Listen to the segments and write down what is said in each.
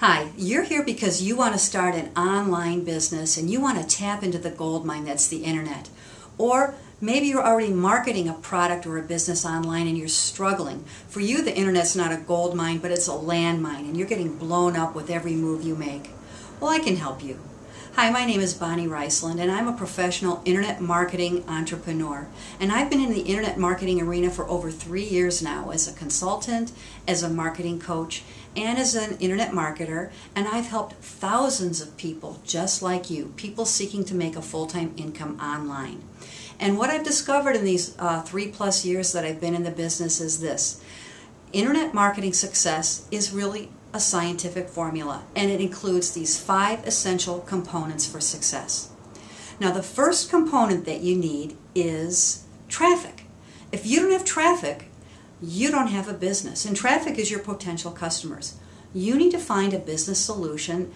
Hi, you're here because you want to start an online business and you want to tap into the gold mine that's the internet. Or maybe you're already marketing a product or a business online and you're struggling. For you, the internet's not a gold mine, but it's a landmine and you're getting blown up with every move you make. Well, I can help you. Hi, my name is Bonnie Riceland and I'm a professional internet marketing entrepreneur. And I've been in the internet marketing arena for over 3 years now as a consultant, as a marketing coach, and as an internet marketer. And I've helped thousands of people just like you, people seeking to make a full-time income online. And what I've discovered in these 3+ years that I've been in the business is this. Internet marketing success is really a scientific formula, and it includes these 5 essential components for success. Now, the first component that you need is traffic. If you don't have traffic, you don't have a business, and traffic is your potential customers. You need to find a business solution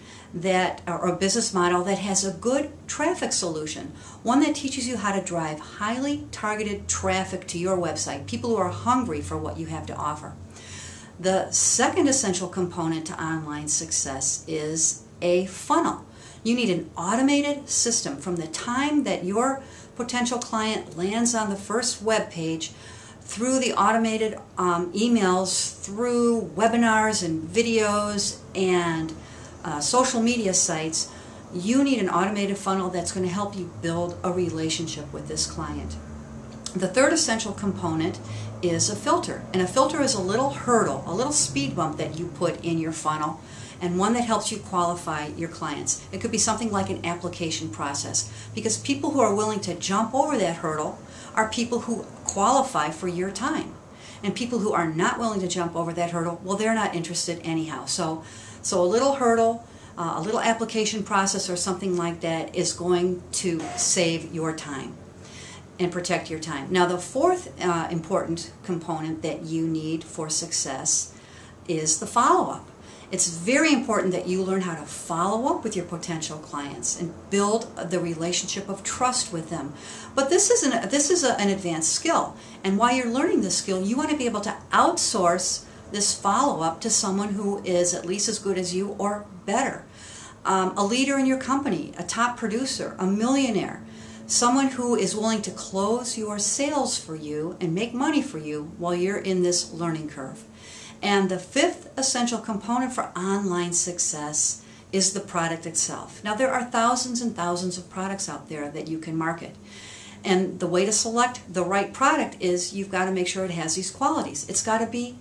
or a business model that has a good traffic solution, one that teaches you how to drive highly targeted traffic to your website, people who are hungry for what you have to offer. The second essential component to online success is a funnel. You need an automated system from the time that your potential client lands on the first web page, through the automated emails, through webinars and videos and social media sites. You need an automated funnel that's going to help you build a relationship with this client. The third essential component is a filter. And a filter is a little hurdle, a little speed bump that you put in your funnel, and one that helps you qualify your clients. It could be something like an application process, because people who are willing to jump over that hurdle are people who qualify for your time. And people who are not willing to jump over that hurdle, well, they're not interested anyhow. So a little hurdle, a little application process or something like that is going to save your time and protect your time. Now, the fourth important component that you need for success is the follow-up. It's very important that you learn how to follow up with your potential clients and build the relationship of trust with them. But this is an advanced skill, and while you're learning this skill, you want to be able to outsource this follow-up to someone who is at least as good as you or better. A leader in your company, a top producer, a millionaire, someone who is willing to close your sales for you and make money for you while you're in this learning curve. And the fifth essential component for online success is the product itself. Now, there are thousands and thousands of products out there that you can market. And the way to select the right product is you've got to make sure it has these qualities. It's got to be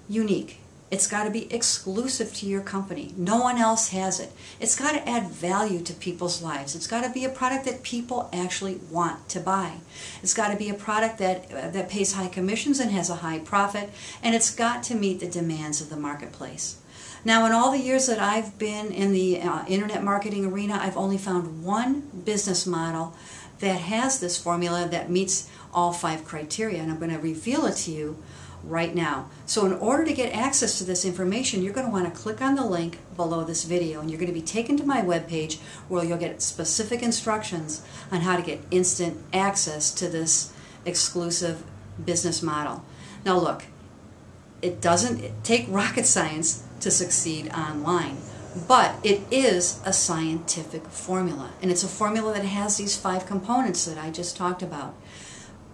unique. It's got to be exclusive to your company. No one else has it. It's got to add value to people's lives. It's got to be a product that people actually want to buy. It's got to be a product that pays high commissions and has a high profit. And it's got to meet the demands of the marketplace. Now, in all the years that I've been in the internet marketing arena, I've only found one business model that has this formula that meets all 5 criteria. And I'm going to reveal it to you right now. So in order to get access to this information, you're going to want to click on the link below this video, and you're going to be taken to my webpage where you'll get specific instructions on how to get instant access to this exclusive business model. Now look, it doesn't take rocket science to succeed online, but it is a scientific formula, and it's a formula that has these 5 components that I just talked about.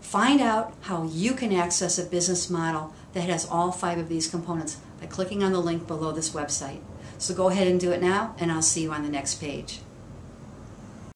Find out how you can access a business model that has all 5 of these components by clicking on the link below this website. So go ahead and do it now, and I'll see you on the next page.